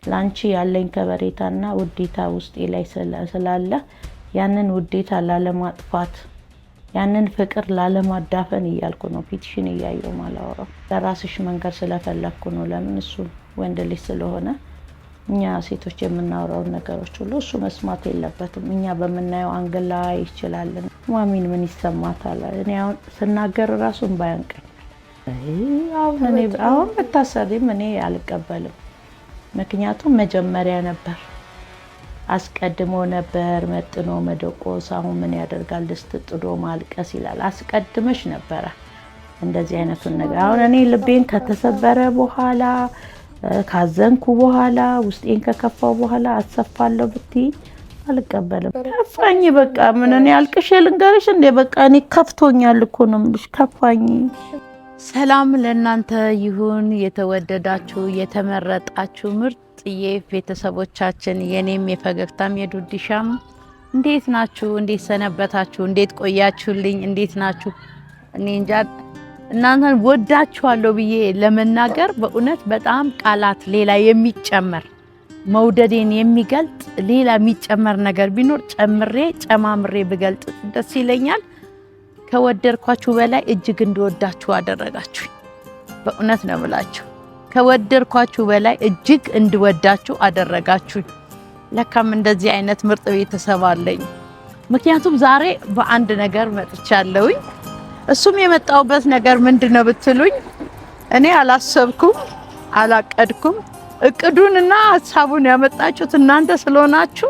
ላንቺ ያለኝ ከበሬታና ውዴታ ውስጤ ላይ ስላለ ያንን ውዴታ ላለማጥፋት ያንን ፍቅር ላለማዳፈን እያልኩ ነው ፒቲሽን እያየው ማላወራው። ለራስሽ መንገር ስለፈለኩ ነው። ለምን እሱ ወንድ ልጅ ስለሆነ እኛ ሴቶች የምናወራው ነገሮች ሁሉ እሱ መስማት የለበትም። እኛ በመናየው አንግል ላይ ይችላል። ማሚን ምን ይሰማታል? እኔ አሁን ስናገር ራሱን ባያንቀኝ አሁን በታሰሪም እኔ አልቀበልም። ምክንያቱም መጀመሪያ ነበር አስቀድሞ ነበር መጥኖ መደቆስ። አሁን ምን ያደርጋል ድስት ጥዶ ማልቀስ ይላል። አስቀድመሽ ነበረ እንደዚህ አይነቱን ነገር። አሁን እኔ ልቤን ከተሰበረ በኋላ ካዘንኩ በኋላ ውስጤን ከከፋው በኋላ አሰፋለሁ ብትይ አልቀበልም። ከፋኝ በቃ ምን እኔ አልቅሼ ልንገርሽ እንዴ? በቃ እኔ ከፍቶኛል እኮ ነው የምልሽ፣ ከፋኝ። ሰላም ለእናንተ ይሁን የተወደዳችሁ የተመረጣችሁ ምርጥዬ ቤተሰቦቻችን፣ የኔም የፈገግታም የዱዲሻም እንዴት ናችሁ? እንዴት ሰነበታችሁ? እንዴት ቆያችሁልኝ? እንዴት ናችሁ? እኔ እንጃ እናንተን ወዳችኋለሁ ብዬ ለመናገር በእውነት በጣም ቃላት ሌላ የሚጨመር መውደዴን የሚገልጥ ሌላ የሚጨመር ነገር ቢኖር ጨማምሬ ብገልጥ ደስ ይለኛል። ከወደድኳችሁ በላይ እጅግ እንድወዳችሁ አደረጋችሁ። በእውነት ነው የምላችሁ፣ ከወደድኳችሁ በላይ እጅግ እንድወዳችሁ አደረጋችሁ። ለካም እንደዚህ አይነት ምርጥ ቤተሰብ አለኝ። ምክንያቱም ዛሬ በአንድ ነገር መጥቻለሁኝ። እሱም የመጣውበት ነገር ምንድነው ብትሉኝ፣ እኔ አላሰብኩም፣ አላቀድኩም። እቅዱንና ሐሳቡን ያመጣችሁት እናንተ ስለሆናችሁ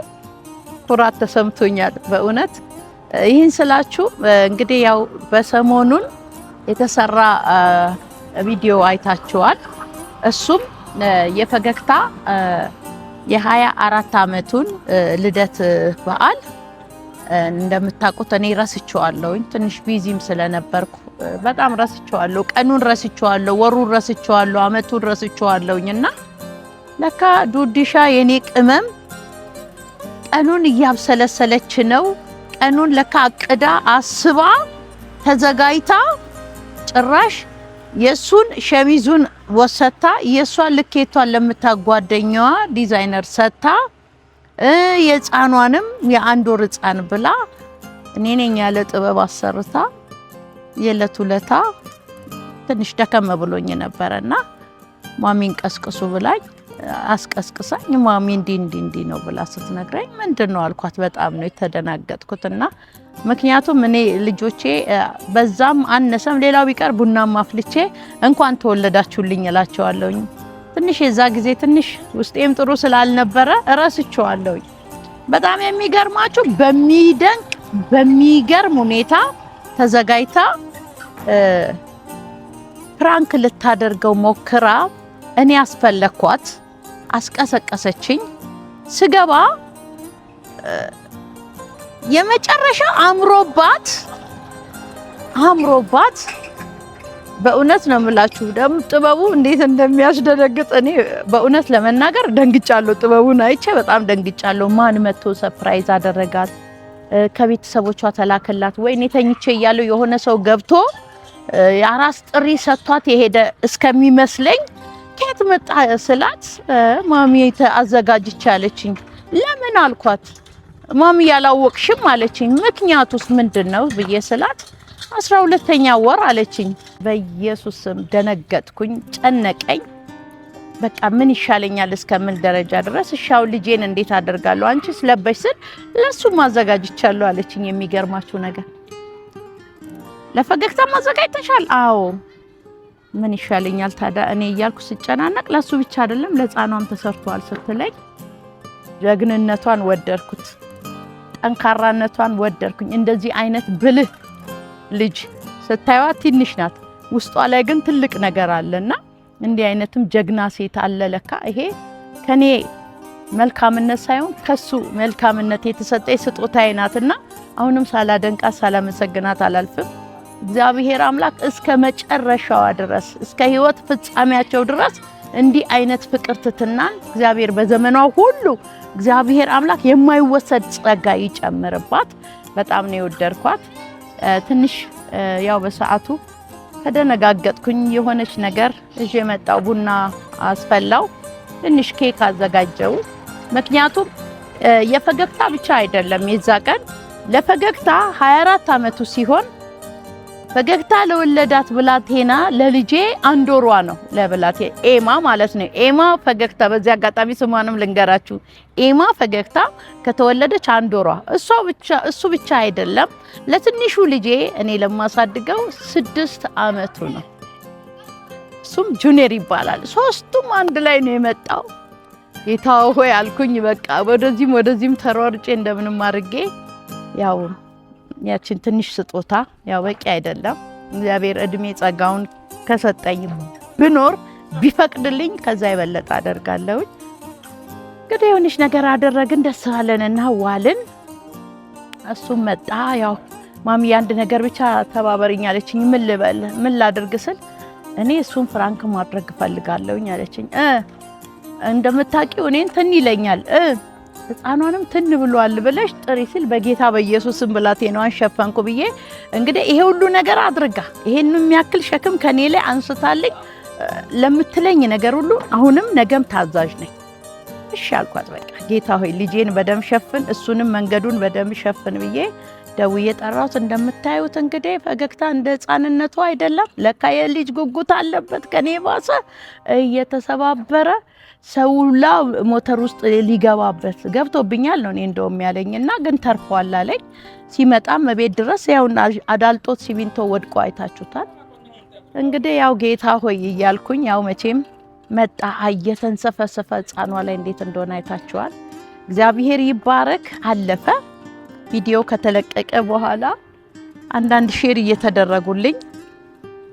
ኩራት ተሰምቶኛል በእውነት። ይህን ስላችሁ እንግዲህ ያው በሰሞኑን የተሰራ ቪዲዮ አይታችኋል። እሱም የፈገግታ የ24 አመቱን ልደት በዓል እንደምታውቁት እኔ ረስቼዋለሁኝ። ትንሽ ቢዚም ስለነበርኩ በጣም ረስቼዋለሁ። ቀኑን ረስቼዋለሁ፣ ወሩን ረስቼዋለሁ፣ አመቱን ረስቼዋለሁኝና ለካ ዱዲሻ የኔ ቅመም ቀኑን እያብሰለሰለች ነው። ቀኑን ለካ አቅዳ አስባ ተዘጋጅታ ጭራሽ የሱን ሸሚዙን ወሰታ የሷን ልኬቷን ለምታጓደኛዋ ዲዛይነር ሰታ የጻኗንም የአንድ ወር ጻን ብላ እኔ ነኝ ያለ ጥበብ አሰርታ የለቱለታ ትንሽ ደከመ ብሎኝ ነበርና ማሚን ቀስቅሱ ብላኝ አስቀስቅሳኝ ማሚ እንዲ ነው ብላ ስትነግረኝ ምንድነው አልኳት። በጣም ነው የተደናገጥኩትና ምክንያቱም እኔ ልጆቼ በዛም አነሰም ሌላው ቢቀር ቡናም አፍልቼ እንኳን ተወለዳችሁልኝ እላቸዋለሁኝ። ትንሽ የዛ ጊዜ ትንሽ ውስጤም ጥሩ ስላልነበረ እረስቸዋለሁኝ። በጣም የሚገርማችሁ በሚገርም ሁኔታ ተዘጋጅታ ፕራንክ ልታደርገው ሞክራ እኔ አስፈለኳት፣ አስቀሰቀሰችኝ። ስገባ የመጨረሻ አምሮባት በእውነት ነው የምላችሁ። ደም ጥበቡ እንዴት እንደሚያስደነግጥ እኔ በእውነት ለመናገር ደንግጫለሁ። ጥበቡን አይቼ በጣም ደንግጫለሁ። ማን መጥቶ ሰርፕራይዝ አደረጋት? ከቤተሰቦቿ ተላከላት ወይ? እኔ ተኝቼ እያለሁ የሆነ ሰው ገብቶ የአራስ ጥሪ ሰጥቷት የሄደ እስከሚመስለኝ ከየት መጣ ስላት ማሚ አዘጋጅቻ አለችኝ። ለምን አልኳት። ማሚ ያላወቅሽም አለችኝ። ምክንያቱስ ምንድነው ብዬ ስላት 12ኛ ወር አለችኝ። በኢየሱስም ደነገጥኩኝ፣ ጨነቀኝ። በቃ ምን ይሻለኛል እስከምን ደረጃ ድረስ እሻው ልጄን እንዴት አደርጋለሁ? አንቺስ ለበሽ ስል ለሱ ማዘጋጅቻለሁ አለችኝ። የሚገርማችሁ ነገር ለፈገግታ ማዘጋጅተሻል? አዎ። ምን ይሻለኛል ታዲያ እኔ እያልኩ ስጨናነቅ ለሱ ብቻ አይደለም ለጻኗም ተሰርቷል ስትለኝ ጀግንነቷን ወደድኩት፣ ጠንካራነቷን ወደድኩኝ። እንደዚህ አይነት ብልህ ልጅ ስታዩት ትንሽ ናት፣ ውስጧ ላይ ግን ትልቅ ነገር አለና እንዲህ አይነትም ጀግና ሴት አለ ለካ። ይሄ ከኔ መልካምነት ሳይሆን ከሱ መልካምነት የተሰጠኝ ስጦታዬ ናትና አሁንም ሳላደንቃት ሳላመሰግናት አላልፍም። እግዚአብሔር አምላክ እስከ መጨረሻዋ ድረስ እስከ ህይወት ፍጻሜያቸው ድረስ እንዲህ አይነት ፍቅር ትትናን እግዚአብሔር በዘመኗ ሁሉ እግዚአብሔር አምላክ የማይወሰድ ጸጋ ይጨምርባት። በጣም ነው የወደድኳት። ትንሽ ያው በሰዓቱ ተደነጋገጥኩኝ። የሆነች ነገር እጄ መጣው ቡና አስፈላው። ትንሽ ኬክ አዘጋጀው። ምክንያቱም የፈገግታ ብቻ አይደለም የዛ ቀን ለፈገግታ 24 ዓመቱ ሲሆን ፈገግታ ለወለዳት ብላቴና ለልጄ 1 ወሯ ነው። ለብላቴ ኤማ ማለት ነው። ኤማ ፈገግታ በዚህ አጋጣሚ ስሟንም ልንገራችሁ። ኤማ ፈገግታ ከተወለደች 1 ወሯ። እሱ ብቻ አይደለም ለትንሹ ልጄ እኔ ለማሳድገው 6 ዓመቱ ነው። እሱም ጁኒየር ይባላል። ሶስቱም አንድ ላይ ነው የመጣው። ጌታ ሆይ አልኩኝ። በቃ ወደዚህም ተሯርጬ እንደምንም አድርጌ ያው ያችን ትንሽ ስጦታ ያው በቂ አይደለም። እግዚአብሔር እድሜ ጸጋውን ከሰጠኝ ብኖር ቢፈቅድልኝ ከዛ የበለጠ አደርጋለሁ። እንግዲህ የሆነች ነገር አደረግን፣ ደስ አለንና ዋልን። እሱም መጣ። ያው ማሚ አንድ ነገር ብቻ ተባበሪኝ አለችኝ። ምን ልበል ምን ላድርግ ስል እኔ እሱን ፍራንክ ማድረግ ፈልጋለሁኝ አለችኝ። እንደምታውቂው እኔን ትን ይለኛል ህፃኗንም ትን ብሏል ብለሽ ጥሪ ሲል በጌታ በኢየሱስም ብላቴናዋን ሸፈንኩ ብዬ እንግዲህ ይሄ ሁሉ ነገር አድርጋ ይሄን የሚያክል ሸክም ከኔ ላይ አንስታልኝ ለምትለኝ ነገር ሁሉ አሁንም ነገም ታዛዥ ነኝ። እሺ አልኳት። በቃ ጌታ ሆይ ልጄን በደም ሸፍን፣ እሱንም መንገዱን በደም ሸፍን ብዬ ደውዬ ጠራሁት። እንደምታዩት እንግዲህ ፈገግታ እንደ ህፃንነቱ አይደለም። ለካ የልጅ ጉጉት አለበት ከኔ ባሰ እየተሰባበረ ሰውላ ሞተር ውስጥ ሊገባበት ገብቶብኛል ነው እኔ እንደውም ያለኝና ግን ተርፏል አለኝ። ሲመጣም ቤት ድረስ ያው አዳልጦት ሲሚንቶ ወድቆ አይታችሁታል። እንግዲህ ያው ጌታ ሆይ እያልኩኝ ያው መቼም መጣ እየተንሰፈሰፈ ህፃኗ ላይ እንዴት እንደሆነ አይታችኋል። እግዚአብሔር ይባረክ። አለፈ። ቪዲዮ ከተለቀቀ በኋላ አንዳንድ ሼር እየተደረጉልኝ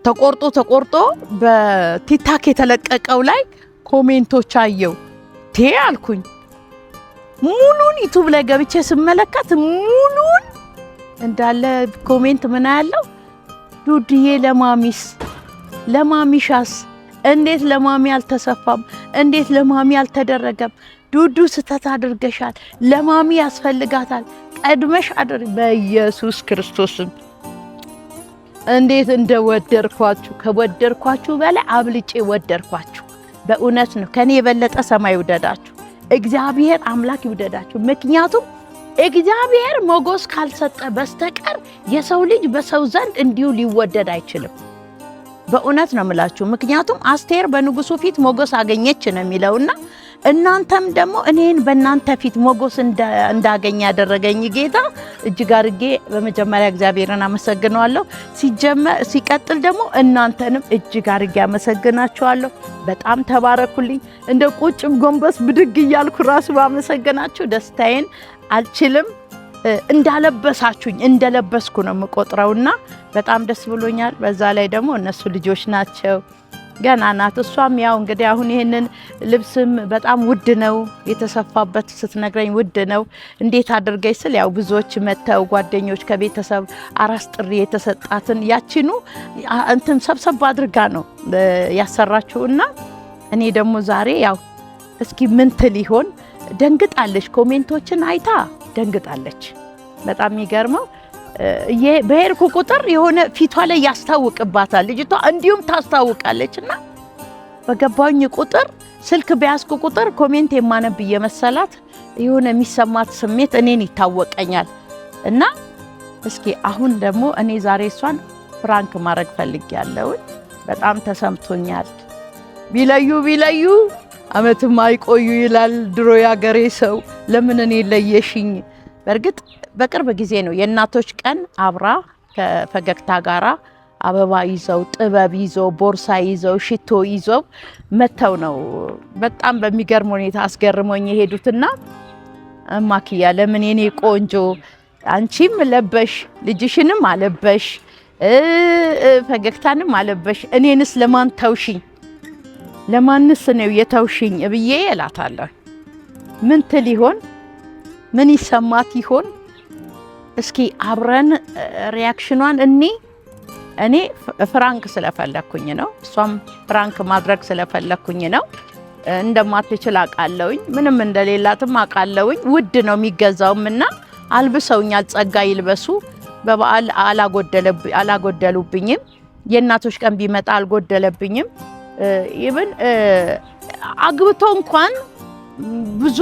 ተቆርጦ በቲክታክ የተለቀቀው ላይ ኮሜንቶች አየው። አልኩኝ ሙሉን ዩቲዩብ ላይ ገብቼ ስመለከት ሙሉን እንዳለ ኮሜንት ምን ያለው ዱድዬ ለማሚሻስ እንዴት ለማሚ አልተሰፋም? እንዴት ለማሚ አልተደረገም? ዱዱ ስተት አድርገሻል። ለማሚ ያስፈልጋታል። ቀድመሽ አድር በኢየሱስ ክርስቶስም እንዴት እንደወደርኳችሁ ከወደርኳችሁ በላይ አብልጬ ወደርኳችሁ። በእውነት ነው። ከኔ የበለጠ ሰማይ ይውደዳችሁ፣ እግዚአብሔር አምላክ ይውደዳችሁ። ምክንያቱም እግዚአብሔር ሞገስ ካልሰጠ በስተቀር የሰው ልጅ በሰው ዘንድ እንዲሁ ሊወደድ አይችልም። በእውነት ነው የምላችሁ። ምክንያቱም አስቴር በንጉሱ ፊት ሞገስ አገኘች ነው የሚለውና እናንተም ደግሞ እኔን በእናንተ ፊት ሞገስ እንዳገኝ ያደረገኝ ጌታ እጅግ አድርጌ በመጀመሪያ እግዚአብሔርን አመሰግነዋለሁ። ሲቀጥል ደግሞ እናንተንም እጅግ አድርጌ አመሰግናችኋለሁ። በጣም ተባረኩልኝ። እንደ ቁጭም ጎንበስ ብድግ እያልኩ ራሱ ባመሰግናችሁ ደስታዬን አልችልም። እንዳለበሳችሁኝ እንደለበስኩ ነው የምቆጥረውና በጣም ደስ ብሎኛል። በዛ ላይ ደግሞ እነሱ ልጆች ናቸው፣ ገና ናት። እሷም ያው እንግዲህ አሁን ይሄንን ልብስም በጣም ውድ ነው የተሰፋበት ስትነግረኝ ውድ ነው እንዴት አድርገኝ ስል ያው ብዙዎች መተው ጓደኞች ከቤተሰብ አራስ ጥሪ የተሰጣትን ያቺኑ እንትን ሰብሰብ አድርጋ ነው ያሰራችውና እኔ ደግሞ ዛሬ ያው እስኪ ምን ትል ይሆን ደንግጣለች። ኮሜንቶችን አይታ ደንግጣለች። በጣም የሚገርመው በሄድኩ ቁጥር የሆነ ፊቷ ላይ ያስታውቅባታል ልጅቷ፣ እንዲሁም ታስታውቃለችና በገባኝ ቁጥር ስልክ በያዝኩ ቁጥር ኮሜንት የማነብ እየመሰላት የሆነ የሚሰማት ስሜት እኔን ይታወቀኛል። እና እስኪ አሁን ደግሞ እኔ ዛሬ እሷን ፍራንክ ማድረግ ፈልጌያለሁ። በጣም ተሰምቶኛል። ቢለዩ አመትም አይቆዩ ይላል ድሮ ያገሬ ሰው። ለምን እኔ ለየሽኝ? በእርግጥ በቅርብ ጊዜ ነው የእናቶች ቀን አብራ ከፈገግታ ጋራ አበባ ይዘው ጥበብ ይዘው ቦርሳ ይዘው ሽቶ ይዘው መተው ነው። በጣም በሚገርም ሁኔታ አስገርሞኝ የሄዱትና እማክያ ለምን የኔ ቆንጆ አንቺም ለበሽ ልጅሽንም አለበሽ ፈገግታንም አለበሽ እኔንስ ለማን ተውሽኝ? ለማንስ ነው የተውሽኝ ብዬ እላታለሁ። ምን ትል ይሆን? ምን ይሰማት ይሆን? እስኪ አብረን ሪያክሽኗን እኔ ፍራንክ ስለፈለኩኝ ነው፣ እሷም ፍራንክ ማድረግ ስለፈለኩኝ ነው። እንደማትችል አውቃለሁኝ፣ ምንም እንደሌላትም አውቃለሁኝ። ውድ ነው የሚገዛውምና አልብሰውኛል። ጸጋ ይልበሱ። በበዓል አላጎደሉብኝም። የእናቶች ቀን ቢመጣ አልጎደለብኝም። ይብን አግብቶ እንኳን ብዙ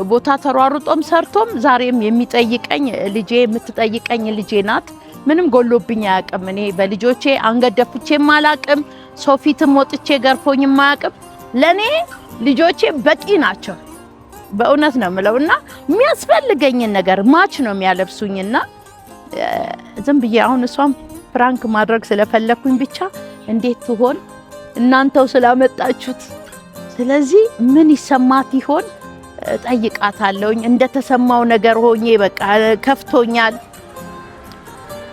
ቦታ ተሯሩጦም ሰርቶም ዛሬም የሚጠይቀኝ ልጄ የምትጠይቀኝ ልጄ ናት። ምንም ጎሎብኝ አያውቅም። እኔ በልጆቼ አንገት ደፍቼም አላውቅም። ሰው ፊትም ወጥቼ ገርፎኝም አያውቅም። ለኔ ልጆቼ በቂ ናቸው። በእውነት ነው የምለውና የሚያስፈልገኝን ነገር ማች ነው የሚያለብሱኝና ዝም ብዬ አሁን እሷም ፍራንክ ማድረግ ስለፈለኩኝ ብቻ እንዴት ትሆን እናንተው ስላመጣችሁት፣ ስለዚህ ምን ይሰማት ይሆን ጠይቃታለሁኝ። እንደተሰማው ነገር ሆኜ በቃ ከፍቶኛል።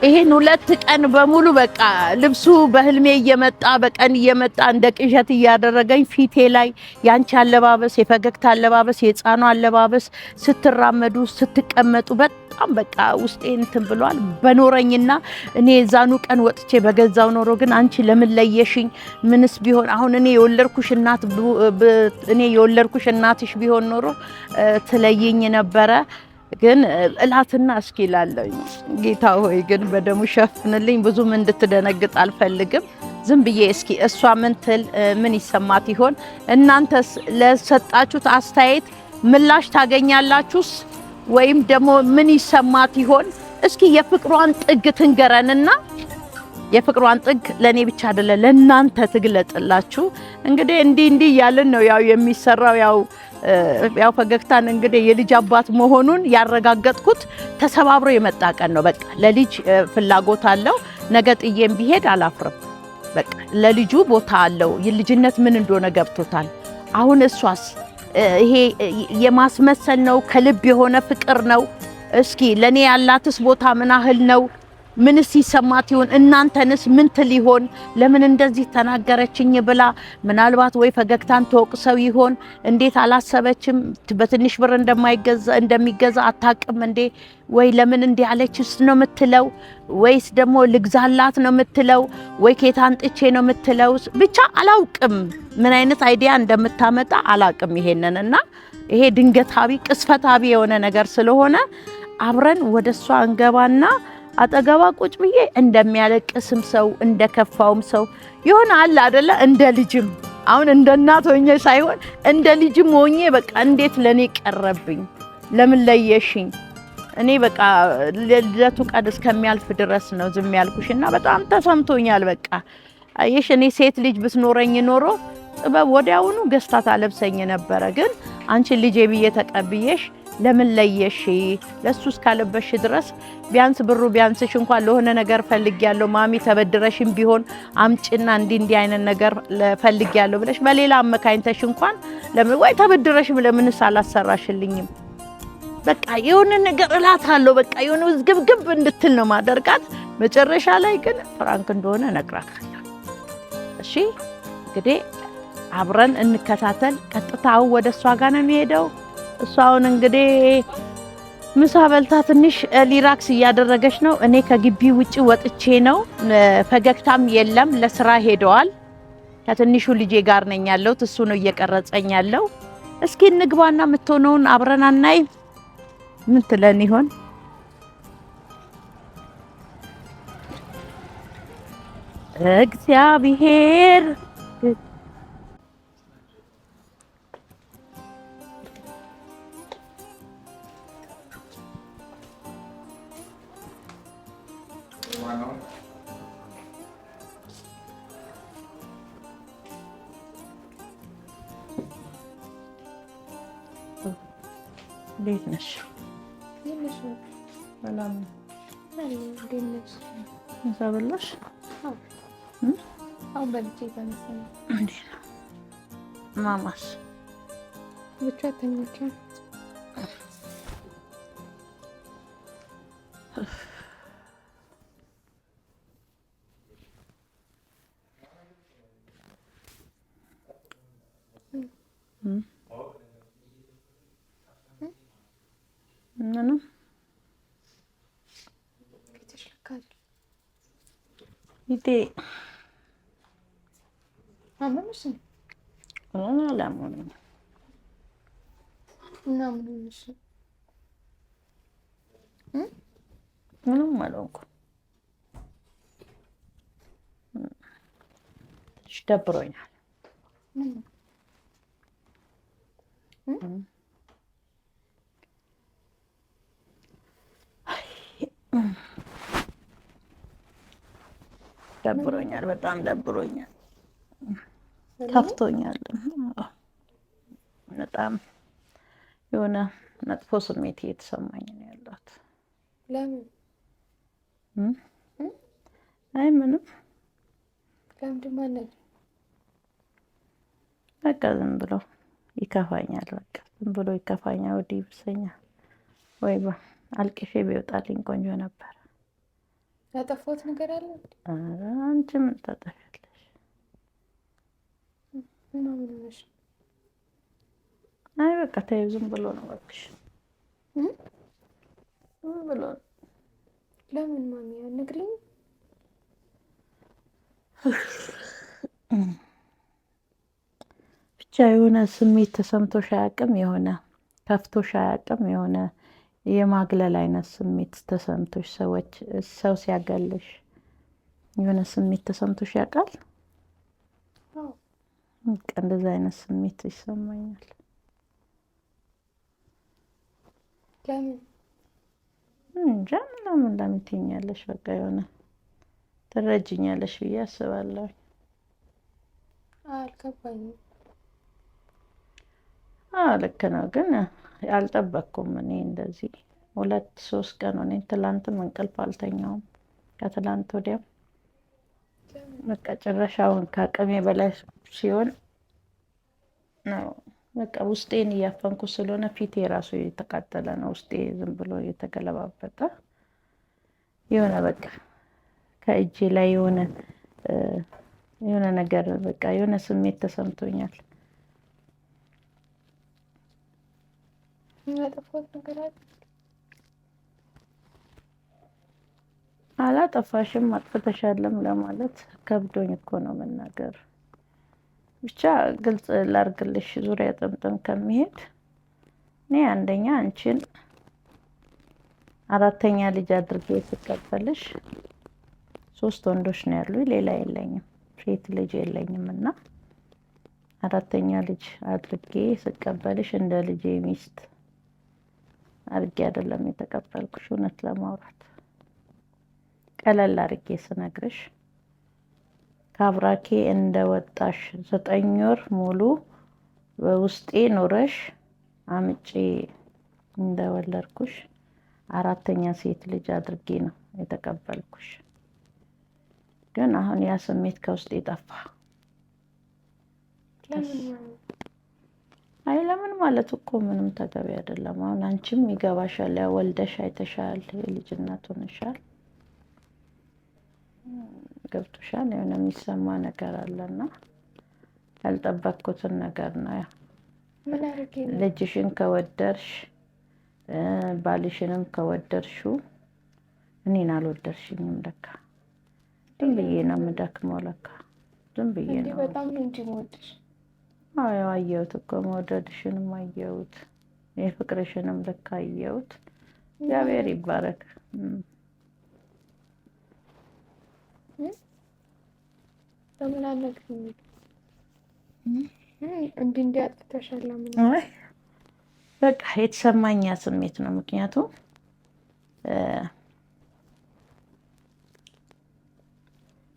ይሄን 2 ቀን በሙሉ በቃ ልብሱ በህልሜ እየመጣ በቀን እየመጣ እንደ ቅዠት እያደረገኝ ፊቴ ላይ ያንቺ አለባበስ፣ የፈገግታ አለባበስ፣ የህፃኗ አለባበስ ስትራመዱ ስትቀመጡ በጣም በቃ ውስጤ እንትን ብሏል። በኖረኝና እኔ ዛኑ ቀን ወጥቼ በገዛው ኖሮ ግን አንቺ ለምን ለየሽኝ? ምንስ ቢሆን አሁን እኔ የወለድኩሽ እናትሽ ቢሆን ኖሮ ትለይኝ ነበረ። ግን እላትና እስኪ ላለኝ ጌታ ሆይ ግን በደሙ ሸፍንልኝ። ብዙም እንድትደነግጥ አልፈልግም። ዝም ብዬ እስኪ እሷ ምን ይሰማት ይሆን? እናንተስ ለሰጣችሁት አስተያየት ምላሽ ታገኛላችሁስ? ወይም ደግሞ ምን ይሰማት ይሆን? እስኪ የፍቅሯን ጥግ ትንገረንና የፍቅሯን ጥግ ለኔ ብቻ አይደለም ለእናንተ ትግለጥላችሁ። እንግዲህ እንዲህ ያልን ነው ያው የሚሰራው ያው ፈገግታን እንግዲህ የልጅ አባት መሆኑን ያረጋገጥኩት ተሰባብሮ የመጣ ቀን ነው። በቃ ለልጅ ፍላጎት አለው። ነገ ጥዬም ቢሄድ አላፍርም። በቃ ለልጁ ቦታ አለው። የልጅነት ምን እንደሆነ ገብቶታል። አሁን እሷስ ይሄ የማስመሰል ነው? ከልብ የሆነ ፍቅር ነው? እስኪ ለኔ ያላትስ ቦታ ምን ያህል ነው? ምንስ ይሰማት ይሆን? እናንተንስ ምን ትል ይሆን? ለምን እንደዚህ ተናገረችኝ ብላ ምናልባት ወይ ፈገግታን ተወቅሰው ይሆን? እንዴት አላሰበችም? በትንሽ ብር እንደሚገዛ አታውቅም እንዴ? ወይ ለምን እንዲህ አለችስ ነው የምትለው? ወይስ ደግሞ ልግዛላት ነው የምትለው? ወይ ከየት አንጥቼ ነው የምትለው? ብቻ አላውቅም ምን አይነት አይዲያ እንደምታመጣ አላውቅም። ይሄንንና ይሄ ድንገታዊ ቅስፈታዊ የሆነ ነገር ስለሆነ አብረን ወደሷ እንገባና አጠገባ ቁጭ ብዬ እንደሚያለቅስም ሰው እንደከፋውም ሰው ይሆን አለ አይደለ? እንደ ልጅም አሁን እንደ እናት ሆኜ ሳይሆን እንደ ልጅም ሆኜ በቃ እንዴት ለኔ ቀረብኝ? ለምን ለየሽኝ? እኔ በቃ ልደቱ ቀን እስከሚያልፍ ድረስ ነው ዝም ያልኩሽና በጣም ተሰምቶኛል። በቃ አየሽ እኔ ሴት ልጅ ብትኖረኝ ኖሮ ጥበብ ወዲያውኑ ገዝታ ታለብሰኝ ነበረ። ግን አንቺ ልጄ ብዬ ተቀብዬሽ ለምን ለየሽ? ለሱ እስካለበሽ ድረስ ቢያንስ ብሩ ቢያንስሽ እንኳን ለሆነ ነገር ፈልጊያለሁ ማሚ ተበድረሽም ቢሆን አምጪና እንዲህ አይነት ነገር ፈልጊያለሁ ብለሽ በሌላ አመካኝተሽ እንኳን ለምን ወይ ተበድረሽም ለምንስ አላሰራሽልኝም? በቃ የሆነ ነገር እላታለሁ። በቃ የሆነ ዝግብግብ እንድትል ነው ማደርጋት። መጨረሻ ላይ ግን ፍራንክ እንደሆነ እነግራታለሁ። እሺ እንግዲህ አብረን እንከታተል። ቀጥታው ወደ እሷ ጋር ነው የሚሄደው። እሷውን እንግዲህ ምሳ በልታ ትንሽ ሊራክስ እያደረገች ነው። እኔ ከግቢ ውጪ ወጥቼ ነው። ፈገግታም የለም ለስራ ሄደዋል። ከትንሹ ልጄ ጋር ነኝ ያለሁት። እሱ ነው እየቀረጸኝ ያለው። እስኪ እንግባና የምትሆነውን አብረን አናይ። ምን ትለን ይሆን? እግዚአብሔር እንዴት ነሽ? ሰላም ነሽ? ምሳ በላሽ? አዎ በልቼ ተነሳሁ። ማማስ ብቻ ተኝቼ ምንም ይቴ አመመሽ እና አላመመኝም። እና ምን ሆነሽ? ምንም አልሆንኩም። ትንሽ ደብሮኛል። ደብሮኛል፣ በጣም ደብሮኛል፣ ከፍቶኛል። በጣም የሆነ መጥፎ ስሜት እየተሰማኝ ነው ያለሁት። ለምን? አይ ምንም፣ ለምንድን ማለት በቃ ዝም ብሎ ይከፋኛል። በቃ ዝም ብሎ ይከፋኛል፣ ወዲህ ይብሰኛል። ወይ አልቅሼ ቢወጣልኝ ቆንጆ ነበር። ያጠፋሁት ነገር አለ? አንቺ ምን ታጠፊያለሽ? እና ምን ሆነሽ? አይ በቃ ተይው፣ ዝም ብሎ ነው እባክሽ፣ ዝም ብሎ ነው። ለምን ማሚ አትነግሪኝ? ብቻ የሆነ ስሜት ተሰምቶሽ አያውቅም? የሆነ ከፍቶሽ አያውቅም? የሆነ የማግለል አይነት ስሜት ተሰምቶሽ ሰው ሲያገልሽ የሆነ ስሜት ተሰምቶሽ ያውቃል? በቃ እንደዛ አይነት ስሜት ይሰማኛል። ለምን? እንጃ ለምን ትይኛለሽ? በቃ የሆነ ትረጅኛለሽ ብዬ አስባለሁ። አልገባኝም። ልክ ነው፣ ግን አልጠበቅኩም። እኔ እንደዚህ 2-3 ቀን ሆነኝ። ትላንትም እንቅልፍ አልተኛውም፣ ከትላንት ወዲያም በቃ ጭራሽ አሁን ከአቅሜ በላይ ሲሆን ነው። በቃ ውስጤን እያፈንኩ ስለሆነ ፊቴ ራሱ የተቃጠለ ነው። ውስጤ ዝም ብሎ የተገለባበጠ የሆነ በቃ ከእጄ ላይ የሆነ ነገር በቃ የሆነ ስሜት ተሰምቶኛል። ያጠፋሁት ነገር አለ? አላጠፋሽም፣ አጥፍተሻልም ለማለት ከብዶኝ እኮ ነው መናገር። ብቻ ግልጽ ላርግልሽ፣ ዙሪያ ጥምጥም ከሚሄድ እኔ አንደኛ አንቺን 4ኛ ልጅ አድርጌ ስቀበልሽ 3 ወንዶች ነው ያሉኝ፣ ሌላ የለኝም፣ ሴት ልጅ የለኝም። እና 4ኛ ልጅ አድርጌ ስቀበልሽ እንደ ልጄ ሚስት አድርጌ አይደለም የተቀበልኩሽ። እውነት ለማውራት ቀለል አድርጌ ስነግርሽ ከአብራኬ እንደወጣሽ 9 ወር ሙሉ በውስጤ ኖረሽ አምጬ እንደወለድኩሽ 4ኛ ሴት ልጅ አድርጌ ነው የተቀበልኩሽ። ግን አሁን ያ ስሜት ከውስጤ ጠፋ። አይ ለምን ማለት እኮ ምንም ተገቢ አይደለም። አሁን አንቺም ይገባሻል፣ ያው ወልደሽ አይተሻል፣ የልጅ እናት ሆነሻል፣ ገብቶሻል። የሆነ የሚሰማ ነገር አለና ያልጠበቅኩትን ነገር ነው። ያ ልጅሽን ከወደድሽ ባልሽንም ከወደድሽው እኔን አልወደድሽኝም ለካ። ዝም ብዬ ነው የምደክመው ለካ፣ ዝም ብዬ ነው። በጣም ነው እንጂ የምወድሽ። አዎ አየሁት እኮ መውደድሽንም አየሁት፣ የፍቅርሽንም ልክ አየሁት። እግዚአብሔር ይባረክ። ለምን አልነግሪኝ? እንዲህ አጥፍተሻል። በቃ የተሰማኝ ስሜት ነው። ምክንያቱም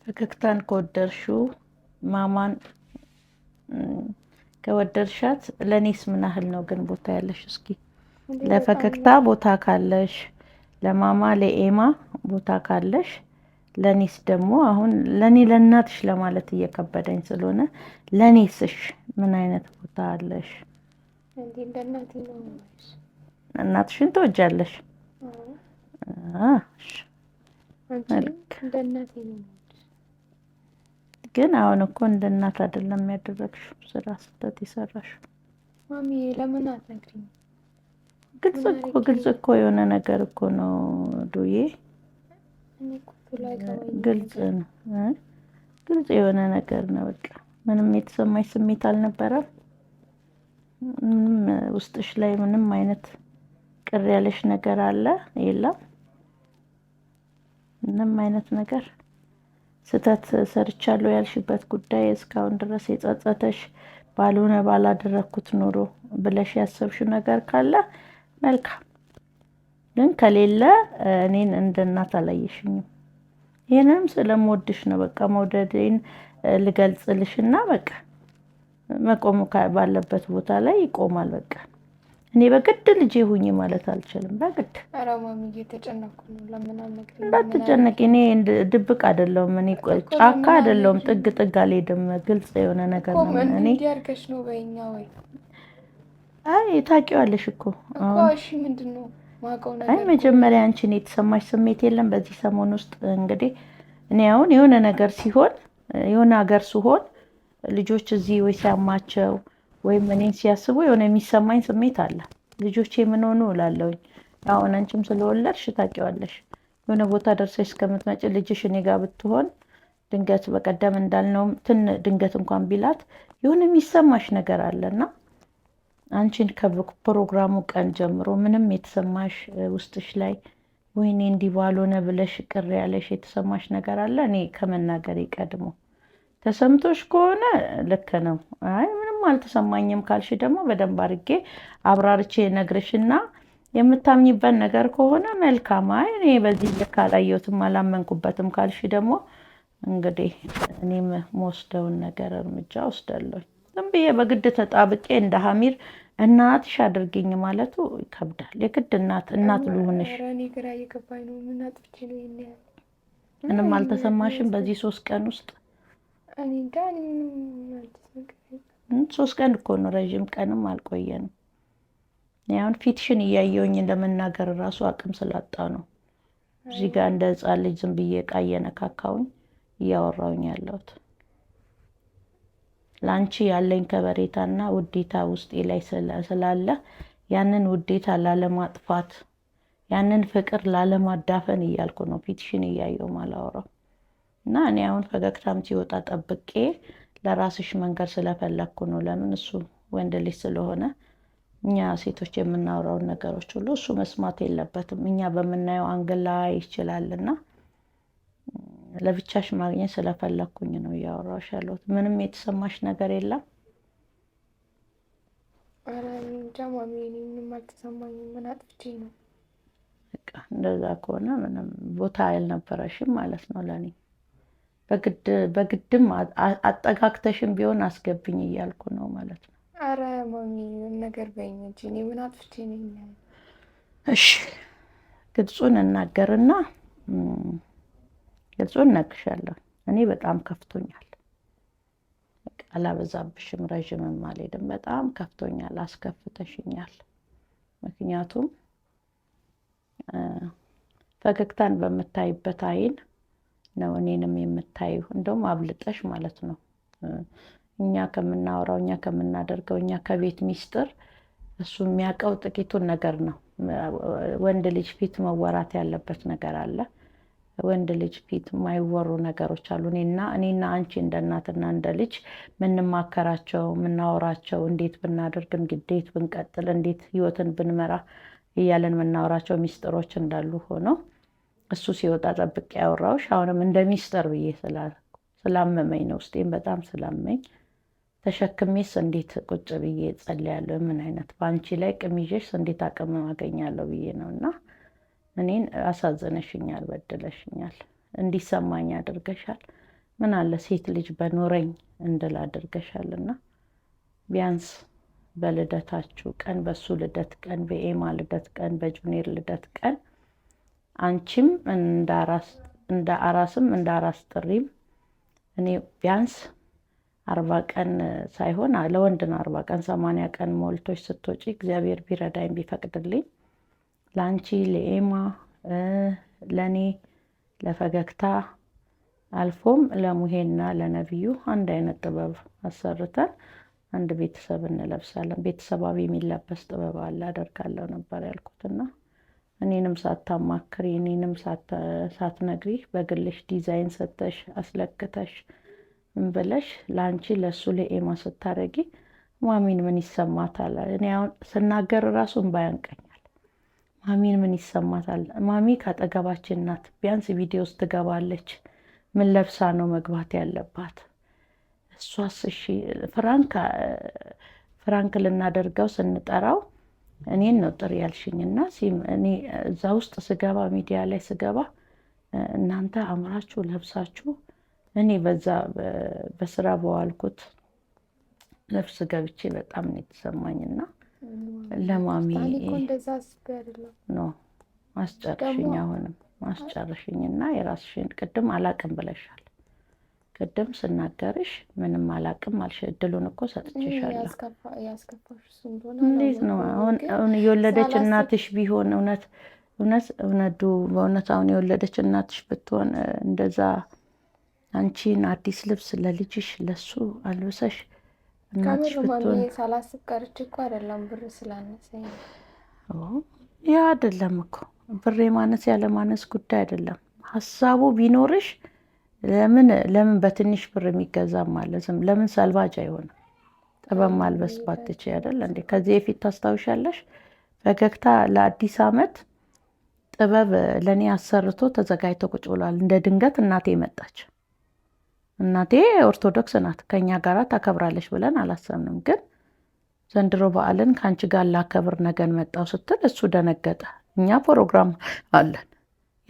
ፈገግታን ከወደድሽው ማማን ከወደድሻት ለኔስ ምን ያህል ነው ግን ቦታ ያለሽ? እስኪ ለፈገግታ ቦታ ካለሽ፣ ለማማ ለኤማ ቦታ ካለሽ፣ ለኔስ ደግሞ አሁን ለኔ ለእናትሽ ለማለት እየከበደኝ ስለሆነ ለኔስሽ ምን አይነት ቦታ አለሽ? እንዴ እንደ እናቴ ነው። እናትሽን ትወጃለሽ? እንደ እናቴ ነው። ግን አሁን እኮ እንደ እናት አይደለም ያደረግሽው፣ ስራ ስህተት የሰራሽው። ማሚ ለምን አትነግሪኝ? ግልጽ እኮ የሆነ ነገር እኮ ነው ዱዬ፣ ግልጽ ነው፣ ግልጽ የሆነ ነገር ነው። በቃ ምንም የተሰማሽ ስሜት አልነበረም? ምንም ውስጥሽ ላይ ምንም አይነት ቅር ያለሽ ነገር አለ? የለም ምንም አይነት ነገር? ስህተት ሰርቻለሁ ያልሽበት ጉዳይ እስካሁን ድረስ የጸጸተሽ ባልሆነ ባላደረኩት ኖሮ ብለሽ ያሰብሽው ነገር ካለ መልካም፣ ግን ከሌለ እኔን እንደ እናት አላየሽኝም። ይህንም ስለምወድሽ ነው። በቃ መውደዴን ልገልጽልሽና በቃ መቆሙ ባለበት ቦታ ላይ ይቆማል። በቃ እኔ በግድ ልጄ ሁኚ ማለት አልችልም። በግድ ኧረ ማሚ እየተጨነኩ ነው። ለምን አልነግሪኝም? እንዳትጨነቂ። እኔ ድብቅ አይደለሁም። እኔ ጫካ አይደለሁም። ጥግ ጥግ አልሄድም። ግልጽ የሆነ ነገር ነው። እኔ እንዲያርገሽ ነው በእኛ ወይ አይ ታውቂዋለሽ እኮ እሺ ምንድን ነው ማውቀው ነገር? አይ መጀመሪያ አንቺን የተሰማሽ ስሜት የለም በዚህ ሰሞን ውስጥ? እንግዲህ እኔ አሁን የሆነ ነገር ሲሆን የሆነ ሀገር ሲሆን ልጆች እዚህ ወይ ሲያማቸው ወይም እኔን ሲያስቡ የሆነ የሚሰማኝ ስሜት አለ። ልጆቼ ምን ሆኑ እላለሁኝ። አሁን አንቺም ስለወለድሽ ታውቂዋለሽ። የሆነ ቦታ ደርሰሽ እስከምትመጪ ልጅሽ እኔ ጋር ብትሆን ድንገት በቀደም እንዳልነው ድንገት እንኳን ቢላት የሆነ የሚሰማሽ ነገር አለና አንቺን ከፕሮግራሙ ቀን ጀምሮ ምንም የተሰማሽ ውስጥሽ ላይ ወይኔ እንዲህ ባልሆነ ብለሽ ቅር ያለሽ የተሰማሽ ነገር አለ? እኔ ከመናገር ቀድሞ ተሰምቶሽ ከሆነ ልክ ነው። አይ ምንም አልተሰማኝም ካልሽ ደግሞ በደንብ አድርጌ አብራርቼ ነግርሽና የምታምኝበት ነገር ከሆነ መልካም። አይ እኔ በዚህ ልክ አላየሁትም አላመንኩበትም ካልሽ ደግሞ እንግዲህ እኔም መወስደውን ነገር እርምጃ ወስዳለሁ። ዝም ብዬ በግድ ተጣብቄ እንደ ሀሚር እናትሽ አድርጊኝ ማለቱ ይከብዳል። የግድ እናት ልሁንሽ። እኔ ግራ እየገባኝ ነው። ምን አጥፍቼ ነው ይሄን ያህል? ምንም አልተሰማሽም በዚህ 3 ቀን ውስጥ? እኔ ጋር 3 ቀን እኮ ነው፣ ረዥም ቀንም አልቆየንም። አሁን ፊትሽን እያየሁኝ ለመናገር ራሱ አቅም ስላጣ ነው እዚህ ጋር እንደ ሕፃን ልጅ ዝም ብዬ ዕቃ እየነካካሁኝ እያወራሁኝ ያለሁት። ላንቺ ያለኝ ከበሬታና ውዴታ ውስጤ ላይ ስላለ ያንን ውዴታ ላለማጥፋት ያንን ፍቅር ላለማዳፈን እያልኩ ነው ፊትሽን እያየሁ ማላወራው። እና እኔ አሁን ፈገግታም ሲወጣ ጠብቄ ለራስሽ መንገር ስለፈለኩ ነው። ለምን እሱ ወንድ ልጅ ስለሆነ እኛ ሴቶች የምናወራውን ነገሮች ሁሉ እሱ መስማት የለበትም። እኛ በምናየው አንግል ላይ ይችላልና ለብቻሽ ማግኘት ስለፈለኩኝ ነው እያወራሁሽ ያለሁት። ምንም የተሰማሽ ነገር የለም? ኧረ እኔ እንጃ ማሚ፣ እኔ ምንም አልተሰማኝም። ምን አጥፍቼ ነው? በቃ እንደዛ ከሆነ ምንም ቦታ አልነበረሽም ማለት ነው ለኔ። በግድም አጠጋግተሽም ቢሆን አስገብኝ እያልኩ ነው ማለት ነው። ኧረ ማሚ ነገር በይኝ እንጂ እኔ ምን አጥፍቼ ነኝ? እሺ ግልጹን እናገርና ግልጹን እነግርሻለሁ። እኔ በጣም ከፍቶኛል። በቃ አላበዛብሽም፣ ረዥምም አልሄድም። በጣም ከፍቶኛል፣ አስከፍተሽኛል። ምክንያቱም ፈገግታን በምታይበት አይን ነው እኔንም የምታዩ፣ እንደውም አብልጠሽ ማለት ነው። እኛ ከምናወራው እኛ ከምናደርገው እኛ ከቤት ሚስጥር እሱ የሚያውቀው ጥቂቱን ነገር ነው። ወንድ ልጅ ፊት መወራት ያለበት ነገር አለ። ወንድ ልጅ ፊት የማይወሩ ነገሮች አሉ። እኔና አንቺ እንደ እናትና እንደ ልጅ ምንማከራቸው ምናወራቸው፣ እንዴት ብናደርግ፣ እንዴት ብንቀጥል፣ እንዴት ህይወትን ብንመራ እያለን ምናወራቸው ሚስጥሮች እንዳሉ ሆኖ እሱ ሲወጣ ጠብቄ ያወራሁሽ አሁንም እንደ ሚስጥር ብዬ ስላመመኝ ነው። ውስጤም በጣም ስላመኝ ተሸክሜስ እንዴት ቁጭ ብዬ ጸልያለሁ? ምን አይነት በአንቺ ላይ ቅሚዤሽ እንዴት አቅም አገኛለሁ ብዬ ነው። እና እኔን አሳዘነሽኛል፣ በድለሽኛል፣ እንዲሰማኝ አድርገሻል። ምን አለ ሴት ልጅ በኖረኝ እንድል አድርገሻል። እና ቢያንስ በልደታችሁ ቀን፣ በሱ ልደት ቀን፣ በኤማ ልደት ቀን፣ በጁኒየር ልደት ቀን አንቺም እንደ አራስም እንደ አራስ ጥሪም እኔ ቢያንስ 40 ቀን ሳይሆን ለወንድ ነው 40 ቀን 80 ቀን ሞልቶች ስትወጪ እግዚአብሔር ቢረዳኝ ቢፈቅድልኝ ለአንቺ ለኤማ ለእኔ ለፈገግታ አልፎም ለሙሄና ለነቢዩ አንድ አይነት ጥበብ አሰርተን አንድ ቤተሰብ እንለብሳለን። ቤተሰባዊ የሚለበስ ጥበብ አለ አደርጋለሁ ነበር ያልኩትና እኔንም ሳታማክሪ እኔንም ሳትነግሪ በግልሽ ዲዛይን ሰተሽ አስለክተሽ ምን ብለሽ ለአንቺ ለሱ ለኤማ ስታረጊ ማሚን ምን ይሰማታል? እኔ አሁን ስናገር ራሱ እንባ ያንቀኛል። ማሚን ምን ይሰማታል? ማሚ ካጠገባችን ናት። ቢያንስ ቪዲዮ ውስጥ ትገባለች። ምን ለብሳ ነው መግባት ያለባት? እሷስ እሺ ፍራንክ ልናደርገው ስንጠራው እኔን ነው ጥሪ ያልሽኝና እኔ እዛ ውስጥ ስገባ ሚዲያ ላይ ስገባ እናንተ አምራችሁ ለብሳችሁ እኔ በዛ በስራ በዋልኩት ልብስ ገብቼ በጣም ነው የተሰማኝና ለማሚ እንደዛ አስበርለው ነው አስጨርሽኝ አሁንም አስጨርሽኝና የራስሽን ቅድም አላቅም ብለሻል። ቅድም ስናገርሽ ምንም አላቅም አልሽ። እድሉን እኮ ሰጥቼሻለሁ። ያስከፋሽ እሱ እንደሆነ እንዴት ነው አሁን የወለደች እናትሽ ቢሆን በእውነት አሁን የወለደች እናትሽ ብትሆን እንደዛ አንቺን አዲስ ልብስ ለልጅሽ ለሱ አልብሰሽ እናትሽ ብትሆን ሳላስብ ቀርቼ እኮ አይደለም ብር ስላነሰኝ ያ አይደለም እኮ ብሬ ማነስ ያለ ማነስ ጉዳይ አይደለም። ሀሳቡ ቢኖርሽ ለምን በትንሽ ብር የሚገዛም ማለት ለምን ሰልባጅ አይሆንም? ጥበብ ማልበስ ባትች አይደል እንዴ? ከዚህ በፊት ታስታውሻለሽ? ፈገግታ ለአዲስ አመት ጥበብ ለኔ አሰርቶ ተዘጋጅቶ ቁጭ ብሏል። እንደ ድንገት እናቴ መጣች። እናቴ ኦርቶዶክስ ናት፣ ከኛ ጋር ታከብራለች ብለን አላሰብንም። ግን ዘንድሮ በዓልን ካንቺ ጋር ላከብር ነገን መጣው ስትል እሱ ደነገጠ። እኛ ፕሮግራም አለን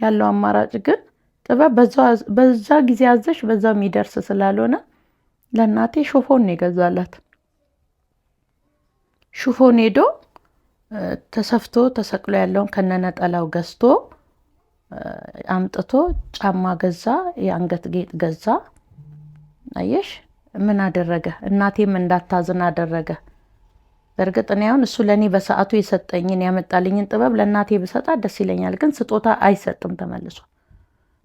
ያለው አማራጭ ግን ጥበብ በዛ ጊዜ አዘሽ በዛው የሚደርስ ስላልሆነ ለእናቴ ሹፎን ነው የገዛላት። ሹፎን ሄዶ ተሰፍቶ ተሰቅሎ ያለውን ከነነጠላው ገዝቶ አምጥቶ ጫማ ገዛ፣ የአንገት ጌጥ ገዛ። አየሽ ምን አደረገ? እናቴም እንዳታዝን አደረገ። በእርግጥ እኔ አሁን እሱ ለኔ በሰዓቱ የሰጠኝን ያመጣልኝን ጥበብ ለእናቴ ብሰጣት ደስ ይለኛል። ግን ስጦታ አይሰጥም ተመልሶ።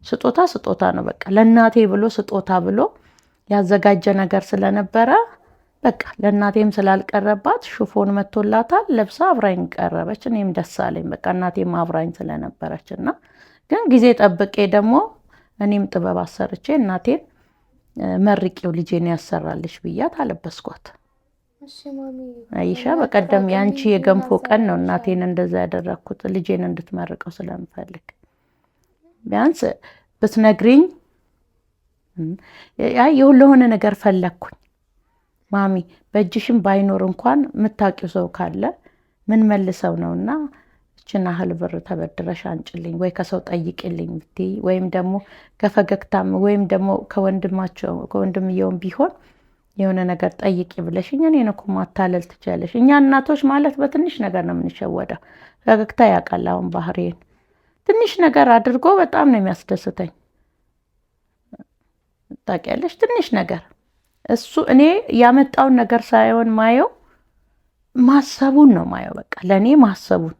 ስጦታ ነው በቃ። ለእናቴ ብሎ ስጦታ ብሎ ያዘጋጀ ነገር ስለነበረ በቃ ለእናቴም ስላልቀረባት ሹፎን መቶላታል። ለብሳ አብራኝ ቀረበች። እኔም ደስ አለኝ በቃ እናቴም አብራኝ ስለነበረችና ግን ጊዜ ጠብቄ ደግሞ እኔም ጥበብ አሰርቼ እናቴን መርቂው ልጄን ያሰራልሽ ብያት አለበስኳት። አይሻ በቀደም ያንቺ የገንፎ ቀን ነው እናቴን እንደዛ ያደረኩት ልጄን እንድትመርቀው ስለምፈልግ ቢያንስ ብትነግሪኝ የሆነ ነገር ፈለኩኝ። ማሚ በእጅሽም ባይኖር እንኳን የምታውቂው ሰው ካለ ምን መልሰው ነውና እቺን ያህል ብር ተበድረሽ አንጭልኝ ወይ ከሰው ጠይቅልኝ ብትይ ወይም ደግሞ ከፈገግታም ወይም ደግሞ ከወንድምየውም ቢሆን የሆነ ነገር ጠይቂ ብለሽኝ እኔን እኮ ማታለል ትችያለሽ። እኛ እናቶች ማለት በትንሽ ነገር ነው የምንሸወደው። ፈገግታ ያውቃል አሁን ባህሪዬን ትንሽ ነገር አድርጎ በጣም ነው የሚያስደስተኝ። ታውቂያለሽ ትንሽ ነገር እሱ እኔ ያመጣውን ነገር ሳይሆን ማየው ማሰቡን ነው ማየው። በቃ ለኔ ማሰቡን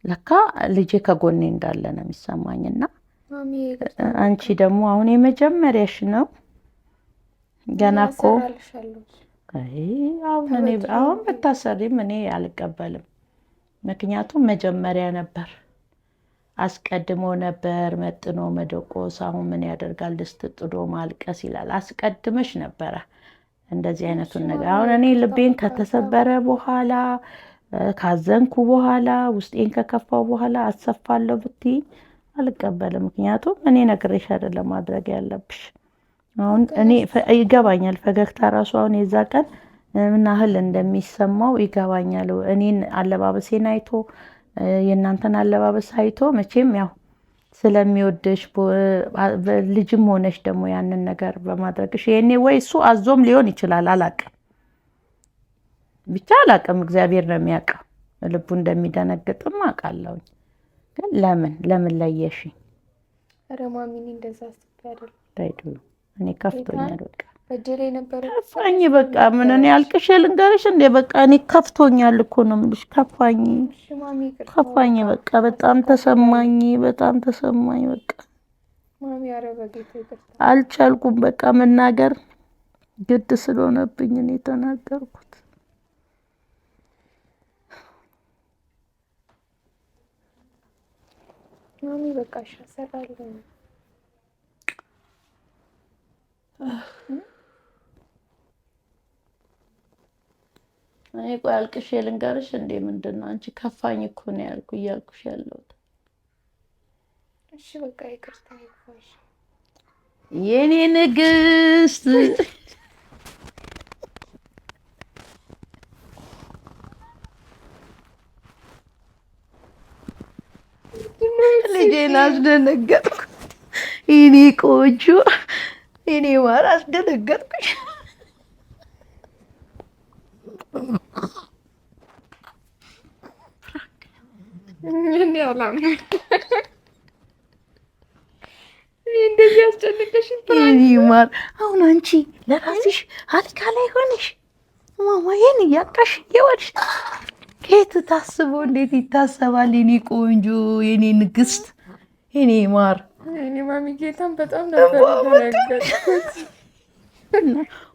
ለካ ልጄ ከጎኔ እንዳለ ነው የሚሰማኝና አንቺ ደግሞ አሁን የመጀመሪያሽ ነው ገና እኮ አሁን ብታሰሪም እኔ አልቀበልም። ምክንያቱም መጀመሪያ ነበር አስቀድሞ ነበር መጥኖ መደቆስ። አሁን ምን ያደርጋል ድስት ጥዶ ማልቀስ ይላል። አስቀድመሽ ነበረ እንደዚህ አይነቱን ነገር። አሁን እኔ ልቤን ከተሰበረ በኋላ ካዘንኩ በኋላ ውስጤን ከከፋው በኋላ አሰፋለሁ ብትይ አልቀበልም። ምክንያቱም እኔ ነግሬሽ አይደለም ማድረግ ያለብሽ። አሁን እኔ ይገባኛል ፈገግታ ራሱ አሁን የዛ ቀን ምን ያህል እንደሚሰማው ይገባኛል። እኔን አለባበሴን አይቶ የእናንተን አለባበስ አይቶ መቼም ያው ስለሚወድሽ ልጅም ሆነሽ ደግሞ ያንን ነገር በማድረግሽ የኔ ወይ እሱ አዞም ሊሆን ይችላል አላቅም፣ ብቻ አላቅም። እግዚአብሔር ነው የሚያውቀው። ልቡ እንደሚደነግጥም አውቃለሁ። ግን ለምን ለየሽኝ? ኧረ ማሚ እንደዛ አስቤ አይደለም። እኔ ከፍቶኛል በቃ በጀሌ ነበር ከፋኝ በቃ ምን እኔ አልቅሼ ልንገርሽ እንዴ? በቃ እኔ ከፍቶኛል እኮ ነው የምልሽ። ከፋኝ በቃ በጣም ተሰማኝ በቃ ማሚ። ኧረ በጌታ ይቅርታ አልቻልኩም በቃ መናገር ግድ ስለሆነብኝ እኔ ተናገርኩት። ማሚ በቃ እሺ እሰራለሁ። እኔ ቆይ አልቅሼ ልንገርሽ እንዴ? ምንድነው አንቺ ከፋኝ እኮ ነው እያልኩሽ ያለሁት። እሺ በቃ ይቅርታ ይፋሽ የኔ ንግስት ልጄን አስደነገጥኩ። የኔ ቆንጆ የኔ ማር አስደነገጥኩሽ። እንደዚህ አስጨንቀሽ የኔ ማር አሁን አንቺ ለራስሽ አልጋ ላይ ሆነሽ ማማዬን እያቃሽ እየዋልሽ ከየት ታስቦ እንዴት ይታሰባል? የኔ ቆንጆ የኔ ንግስት የኔ ማር እኔ ማሚ ጌታን በጣም ነበር ያደረገኩት።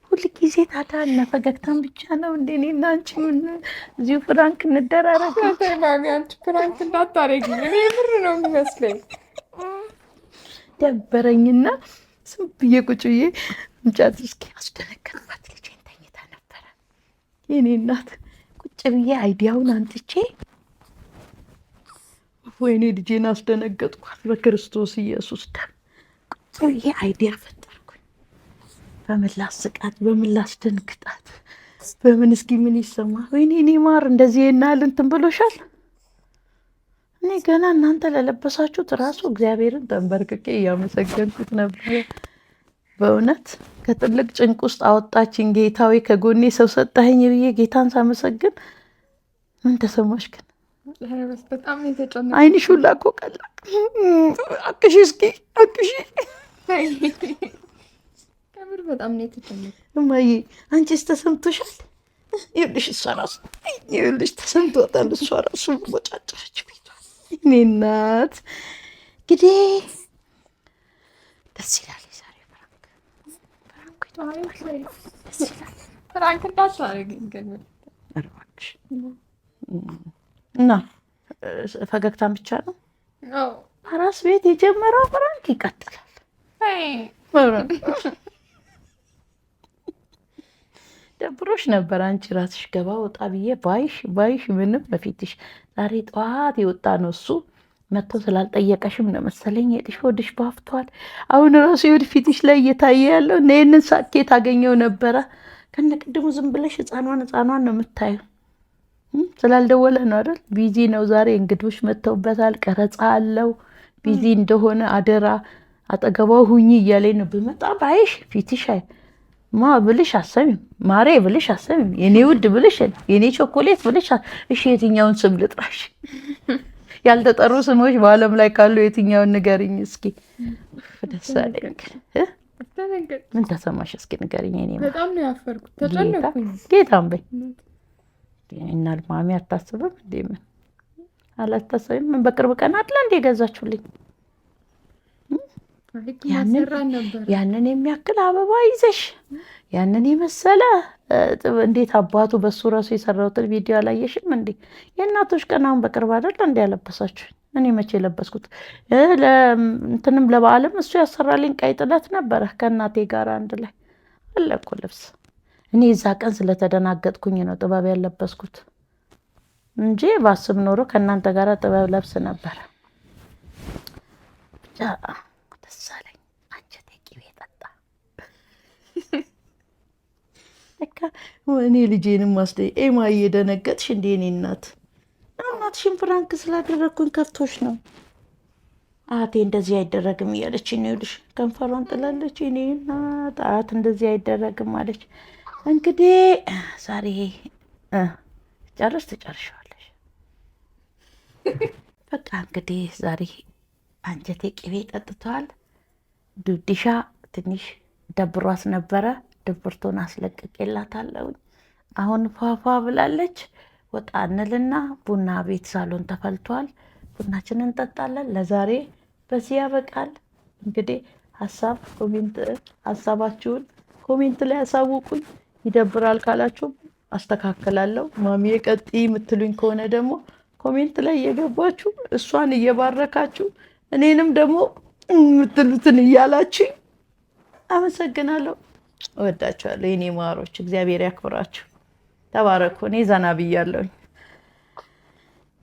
ሁል ጊዜ ታዲያ እነ ፈገግታን ብቻ ነው እንደ እኔና አንቺ ምን እዚሁ ፍራንክ እንደራረግ? ማሚ አንቺ ፍራንክ እንዳታረጊ፣ እኔ ብር ነው የሚመስለኝ። ደበረኝና ዝም ብዬ ቁጭ ብዬ እንጫት እስኪ አስደነገጥኳት። ልጄን ተኝታ ነበረ የኔ እናት። ቁጭ ብዬ አይዲያውን አንጥቼ ወይኔ ልጄን አስደነገጥኳት በክርስቶስ ኢየሱስ ደም። ቁጭ ብዬ አይዲያ ፈጠርኩኝ። በምን ላስቃት፣ በምን ላስደንግጣት፣ በምን እስኪ ምን ይሰማ። ወይኔ እኔ ማር እንደዚህ የናል እንትን ብሎሻል። እኔ ገና እናንተ ለለበሳችሁት ራሱ እግዚአብሔርን ተንበርክኬ እያመሰገንኩት ነበር። በእውነት ከጥልቅ ጭንቅ ውስጥ አወጣችኝ ጌታዊ፣ ከጎኔ ሰው ሰጠኸኝ ብዬ ጌታን ሳመሰግን ምን ተሰማሽ ግን? በጣም የተጨነኩት። አይንሽ ሁላ እኮ ቀላ። አቅሺ እስኪ አቅሺ። ከምር በጣም ነው የተጨነኩት። እማዬ አንቺስ ተሰምቶሻል? ይኸውልሽ እሷ ራሱ ይኸውልሽ ተሰምቶታል። እሷ ራሱ ቦጫጨረች ቤቷ። እኔ እናት እንግዲህ ደስ ይላል። የዛሬ ፍራንክ ደስ ይላል። ፍራንክ እንዳታረጊኝ ግን እባክሽ። እና ፈገግታን ብቻ ነው አራስ ቤት የጀመረው ፍራንክ ይቀጥላል። ደብሮሽ ነበር አንቺ ራስሽ ገባ ወጣ ብዬ ባይሽ ምንም በፊትሽ ዛሬ ጠዋት የወጣ ነው እሱ መጥቶ ስላልጠየቀሽም ነው መሰለኝ የጥሽ ወድሽ ባፍቷል። አሁን ራሱ የወድ ፊትሽ ላይ እየታየ ያለው እና ይህንን ሳኬት አገኘው ነበረ። ከነ ቅድሙ ዝም ብለሽ ህፃኗን ነው የምታየው። ስላልደወለ ነው አይደል? ቢዚ ነው ዛሬ። እንግዶች መጥተውበታል። ቀረጻ አለው። ቢዚ እንደሆነ አደራ አጠገባው ሁኚ እያለኝ ነው። ብመጣ ባይሽ ፊትሽ ማ ብልሽ አሰሚም፣ ማሬ ብልሽ አሰሚም፣ የኔ ውድ ብልሽ፣ የኔ ቾኮሌት ብልሽ። እሺ የትኛውን ስም ልጥራሽ? ያልተጠሩ ስሞች በዓለም ላይ ካሉ የትኛውን ንገሪኝ እስኪ። ደስ አለኝ። ምን ተሰማሽ እስኪ ንገሪኝ። እኔ በጣም ነው ያፈርኩት፣ ተጨነኩኝ። ጌታም በይ እና ማሚ አታስብም እንዴ? ምን አላታስብም? ምን በቅርብ ቀን አይደል እንዴ ገዛችሁልኝ? ያንን የሚያክል አበባ ይዘሽ ያንን የመሰለ እንዴት አባቱ በሱ ራሱ የሰራሁትን ቪዲዮ አላየሽም እንዴ? የእናቶች ቀን አሁን በቅርብ አይደል እንዴ ያለበሳችሁኝ? እኔ መቼ ለበስኩት? እንትንም ለበዓልም እሱ ያሰራልኝ ቀይ ጥለት ነበረ ከእናቴ ጋር አንድ ላይ አለ እኮ ልብስ። እኔ የዛ ቀን ስለተደናገጥኩኝ ነው ጥበብ ያለበስኩት እንጂ ባስብ ኖሮ ከእናንተ ጋር ጥበብ ለብስ ነበረ። ብቻ ደስ አለኝ። አንጀቴ ቅቤ ጠጣ። ለካ እኔ ልጄንም ኤማዬ ደነገጥሽ እንዴ? እኔ እናትሽን ፍራንክ ስላደረግኩኝ ከፍቶሽ ነው? አያቴ እንደዚህ አይደረግም እያለች ነው። ይኸውልሽ ከንፈሯን ጥላለች። እኔ እናት አያት እንደዚህ አይደረግም አለች። እንግዲህ ዛሬ ትጨርሻለሽ። በቃ እንግዲህ ዛሬ አንጀቴ ቅቤ ጠጥተዋል። ዱዲሻ ትንሽ ደብሯት ነበረ። ድብርቶን አስለቅቄላታለሁ። አሁን ፏፏ ብላለች። ወጣ እንልና ቡና ቤት ሳሎን ተፈልቷል። ቡናችንን እንጠጣለን። ለዛሬ በዚህ ያበቃል። እንግዲህ ሀሳባችሁን ኮሜንት ላይ ያሳውቁኝ። ይደብራል ካላችሁ አስተካክላለሁ። ማሚዬ ቀጥይ የምትሉኝ ከሆነ ደግሞ ኮሜንት ላይ እየገባችሁ እሷን እየባረካችሁ እኔንም ደግሞ የምትሉትን እያላችሁ አመሰግናለሁ። እወዳችኋለሁ የኔ ማሮች። እግዚአብሔር ያክብራችሁ። ተባረኩ። እኔ ዘና ብያለሁኝ።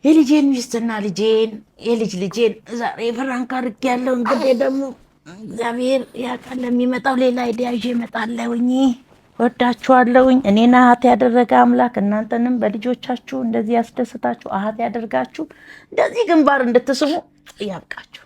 የልጄን ሚስትና ልጄን ዛሬ ፍራንክ አድርጌያለሁ። እንግዲህ ደግሞ እግዚአብሔር ያውቃል ለሚመጣው ሌላ አይዲያ ይዤ እመጣለሁኝ። ወዳችኋለሁኝ። እኔን አሃት ያደረገ አምላክ እናንተንም በልጆቻችሁ እንደዚህ ያስደስታችሁ አሃት ያደርጋችሁ። እንደዚህ ግንባር እንድትስሙ ያብቃችሁ።